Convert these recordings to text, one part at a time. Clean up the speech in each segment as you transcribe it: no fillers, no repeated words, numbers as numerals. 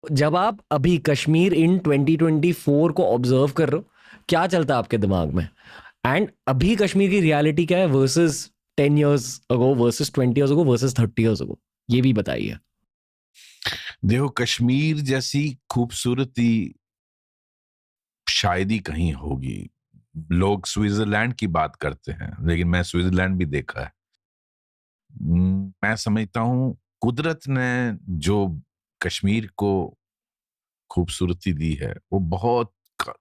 जब आप अभी कश्मीर इन 2024 को ऑब्जर्व कर रहे हो, क्या चलता है आपके दिमाग में? एंड अभी कश्मीर की रियलिटी क्या है वर्सेस 10 years अगो, वर्सेस 20 years अगो, वर्सेस 30 years अगो? ये भी बताइए। देखो, कश्मीर जैसी खूबसूरती शायद ही कहीं होगी। लोग स्विट्जरलैंड की बात करते हैं, लेकिन मैं स्विट्जरलैंड भी देखा है। मैं समझता हूं कुदरत ने जो कश्मीर को खूबसूरती दी है वो बहुत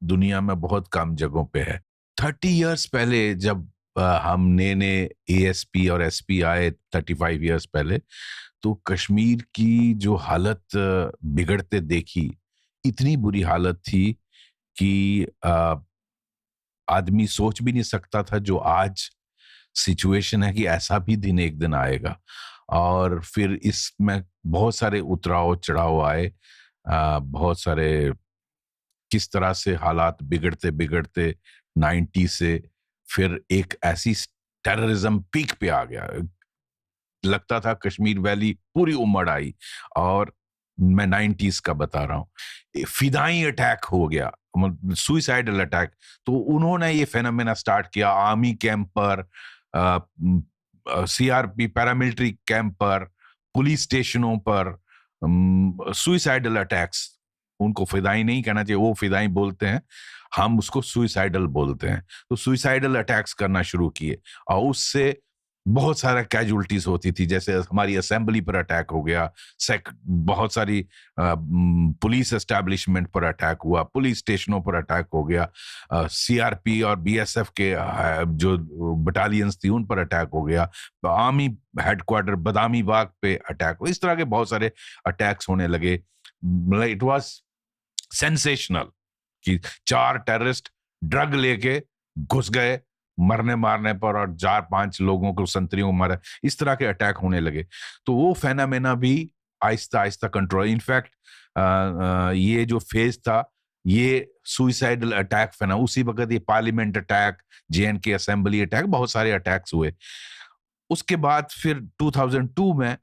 दुनिया में बहुत कम जगहों पे है। 30 इयर्स पहले जब हम नए नए एएसपी और एसपी आए, 35 इयर्स पहले, तो कश्मीर की जो हालत बिगड़ते देखी, इतनी बुरी हालत थी कि आदमी सोच भी नहीं सकता था जो आज सिचुएशन है कि ऐसा भी दिन एक दिन आएगा। और फिर इसमें बहुत सारे उतराव चढ़ाव आए, बहुत सारे किस तरह से हालात बिगड़ते बिगड़ते 90 से फिर एक ऐसी टेररिज्म पीक पे आ गया। लगता था कश्मीर वैली पूरी उमड़ आई। और मैं 90s का बता रहा हूँ, फिदाई अटैक हो गया, सुइसाइडल अटैक। तो उन्होंने ये फेनोमेना स्टार्ट किया आर्मी कैंप पर, सीआरपी पैरामिलिट्री कैंप पर, पुलिस स्टेशनों पर, सुइसाइडल अटैक्स। उनको फिदाई नहीं कहना चाहिए, वो फिदाई बोलते हैं, हम उसको सुइसाइडल बोलते हैं। तो सुइसाइडल अटैक्स करना शुरू किए और उससे बहुत सारा कैजुअलिटीज होती थी। जैसे हमारी असेंबली पर अटैक हो गया, बहुत सारी पुलिस एस्टैब्लिशमेंट पर अटैक हुआ, पुलिस स्टेशनों पर अटैक हो गया, सीआरपी और बीएसएफ के जो बटालियंस थी उन पर अटैक हो गया, आर्मी हेडक्वार्टर बदामी बाग पे अटैक हो। इस तरह के बहुत सारे अटैक्स होने लगे। इट वाज सेंसेशनल कि 4 टेररिस्ट ड्रग लेके घुस गए मरने मारने पर, और 4-5 लोगों को, संतरियों को मारा। इस तरह के अटैक होने लगे। तो वो फेनामेना भी आहिस्ता आहिस्ता कंट्रोल, इनफैक्ट ये जो फेज था, ये सुइसाइडल अटैक फेना, उसी वक्त ये parliament attack, JNK assembly attack, बहुत सारे अटैक्स हुए। उसके बाद फिर 2002 में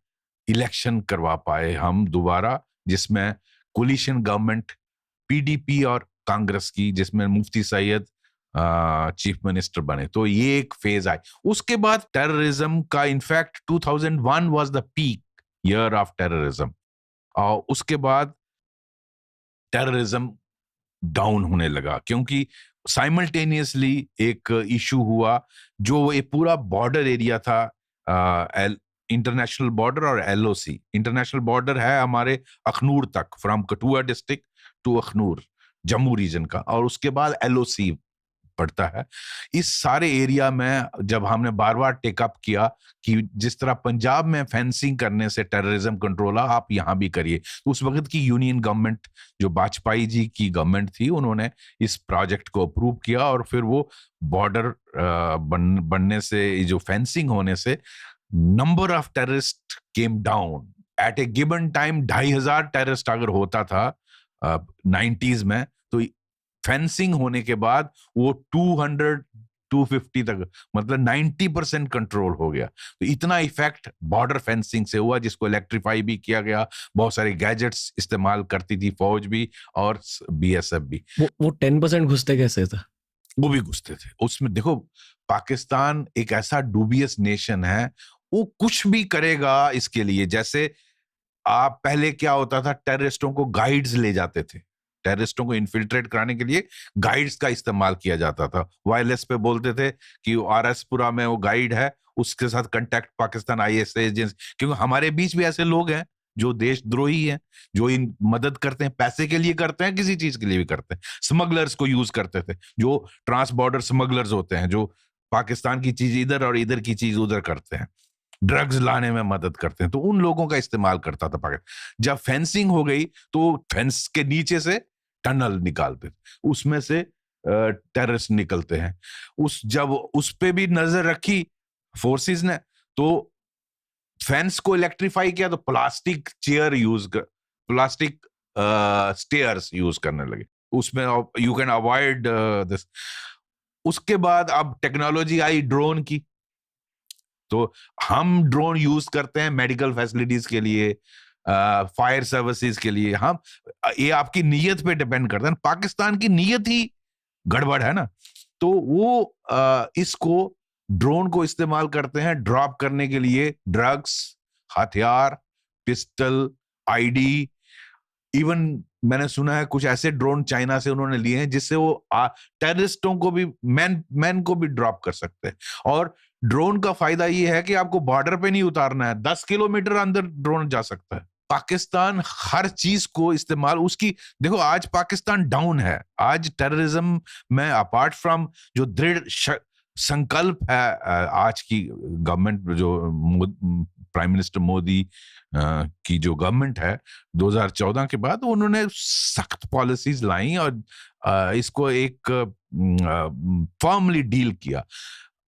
इलेक्शन करवा पाए हम दोबारा, जिसमें कोलिशन गवर्नमेंट पीडीपी और कांग्रेस की, जिसमें मुफ्ती सैयद चीफ मिनिस्टर बने। तो ये एक फेज आई। उसके बाद टेररिज्म का, in fact 2001 was the peak year of terrorism. और उसके बाद टेररिज्म डाउन होने लगा, क्योंकि साइमल्टेनियसली एक इशू हुआ, जो ये पूरा बॉर्डर एरिया था, इंटरनेशनल बॉर्डर और एलओसी। इंटरनेशनल बॉर्डर है हमारे अखनूर तक, from Kathua district to Akhnoor, Jammu region का, और उसके बाद एलओसी पड़ता है। इस सारे एरिया में जब हमने बार बार टेकअप किया कि जिस तरह पंजाब में फेंसिंग करने से टेररिज्म कंट्रोल, आप यहां भी करिए, तो उस वक्त की यूनियन गवर्नमेंट, जो वाजपेयी जी की गवर्नमेंट थी, उन्होंने इस प्रोजेक्ट को अप्रूव किया। और फिर वो बॉर्डर बनने से, जो फेंसिंग होने से, number of terrorist came down. At a given time 2,500 terrorist अगर होता था 90s में, तो फेंसिंग होने के बाद वो 200 250 तक, मतलब 90% कंट्रोल हो गया। तो इतना इफेक्ट बॉर्डर फेंसिंग से हुआ, जिसको इलेक्ट्रीफाई भी किया गया। बहुत सारे गैजेट्स इस्तेमाल करती थी फौज भी और बीएसएफ भी। वो 10% घुसते कैसे थे? वो भी घुसते थे उसमें। देखो, पाकिस्तान एक ऐसा डूबियस नेशन है, वो कुछ भी करेगा इसके लिए। जैसे आप पहले क्या होता था, टेररिस्टों को गाइड्स ले जाते थे, टेररिस्टों को इन्फिल्ट्रेट कराने के लिए गाइड्स का इस्तेमाल किया जाता था। वायरलेस पे बोलते थे कि आरएसपुरा में वो गाइड है, उसके साथ कांटेक्ट पाकिस्तान आईएसआई एजेंसी। क्योंकि हमारे बीच भी ऐसे लोग हैं जो देशद्रोही हैं, जो इन मदद करते हैं, पैसे के लिए करते हैं, किसी चीज के लिए भी करते हैं। स्मगलर्स को यूज करते थे, जो ट्रांस बॉर्डर स्मगलर्स होते हैं, जो पाकिस्तान की चीज इधर और इधर की चीज उधर करते हैं, ड्रग्स लाने में मदद करते हैं। तो उन लोगों का इस्तेमाल करता था पाकिस्तान। जब फेंसिंग हो गई तो फेंस के नीचे से टनल निकालते, उसमें से टेररिस्ट निकलते हैं। जब उस पे भी नजर रखी फोर्सेस ने, तो फेंस को इलेक्ट्रीफाई किया, तो plastic chair plastic stairs use करने लगे, उसमें यू कैन अवॉइड दिस। उसके बाद अब टेक्नोलॉजी आई ड्रोन की, तो हम ड्रोन यूज करते हैं मेडिकल फैसिलिटीज के लिए, फायर सर्विसेज के लिए। हम ये आपकी नीयत पे डिपेंड करता है। पाकिस्तान की नीयत ही गड़बड़ है ना, तो वो इसको ड्रोन को इस्तेमाल करते हैं ड्रॉप करने के लिए ड्रग्स, हथियार, पिस्टल, आईडी। इवन मैंने सुना है कुछ ऐसे ड्रोन चाइना से उन्होंने लिए हैं जिससे वो टेररिस्टों को भी, मैन को भी ड्रॉप कर सकते हैं। और ड्रोन का फायदा ये है कि आपको बॉर्डर पे नहीं उतारना है, 10 किलोमीटर अंदर ड्रोन जा सकता है। पाकिस्तान हर चीज को इस्तेमाल उसकी, देखो आज पाकिस्तान डाउन है। आज टेररिज्म में अपार्ट फ्रॉम जो दृढ़ संकल्प है आज की गवर्नमेंट, जो प्राइम मिनिस्टर मोदी की जो गवर्नमेंट है 2014 के बाद, उन्होंने सख्त पॉलिसीज लाई और इसको एक फर्मली डील किया,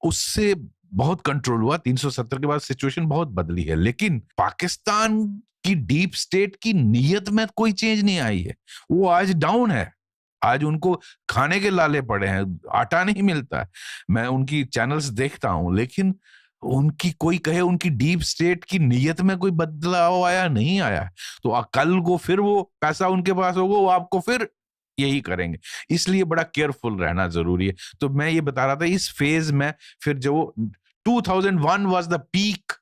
उससे बहुत कंट्रोल हुआ। 370 के बाद सिचुएशन बहुत बदली है, लेकिन पाकिस्तान की डीप स्टेट की नीयत में कोई चेंज नहीं आई है। वो आज डाउन है। आज उनको खाने के लाले पड़े हैं, आटा नहीं मिलता है। मैं उनकी चैनल्स देखता हूं, लेकिन उनकी कोई कहे उनकी डीप स्टेट की नीयत में कोई बदलाव आया नहीं आया। तो कल को फिर वो पैसा उनके पास होगा, वो आपको फिर यही करेंगे। इसलिए बड़ा केयरफुल रहना जरूरी है। तो मैं ये बता रहा था इस फेज में, फिर जो 2001 वाज द पीक